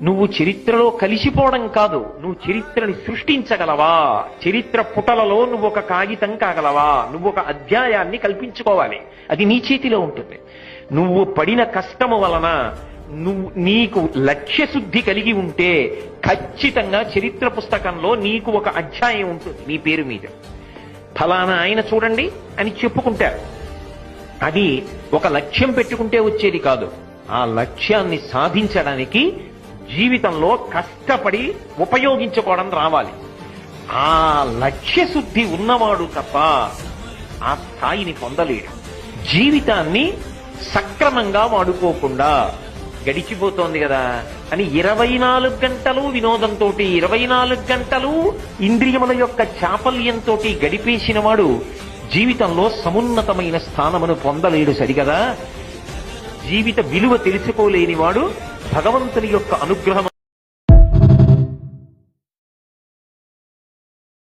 నువ్వు చరిత్రలో కలిసిపోవడం కాదు, నువ్వు చరిత్రని సృష్టించగలవా? చరిత్ర పుటలలో నువ్వు ఒక కాగితం కాగలవా? నువ్వు ఒక అధ్యాయాన్ని కల్పించుకోవాలి. అది నీ చేతిలో ఉంటుంది. నువ్వు పడిన కష్టము వలన నీకు లక్ష్యశుద్ధి కలిగి ఉంటే ఖచ్చితంగా చరిత్ర పుస్తకంలో నీకు ఒక అధ్యాయం ఉంటుంది నీ పేరు మీద. ఫలానా ఆయన చూడండి అని చెప్పుకుంటారు. అది ఒక లక్ష్యం పెట్టుకుంటే వచ్చేది కాదు. ఆ లక్ష్యాన్ని సాధించడానికి జీవితంలో కష్టపడి ఉపయోగించుకోవడం రావాలి. ఆ లక్ష్యశుద్ధి ఉన్నవాడు తప్ప ఆ స్థాయిని పొందలేడు. జీవితాన్ని సక్రమంగా వాడుకోకుండా గడిచిపోతోంది కదా అని 24 గంటలు వినోదంతో, 24 గంటలు ఇంద్రియముల యొక్క చాపల్యంతో గడిపేసిన వాడు జీవితంలో సమున్నతమైన స్థానమును పొందలేడు. సరిగదా? జీవిత విలువ తెలుసుకోలేని వాడు భగవంతుని యొక్క అనుగ్రహం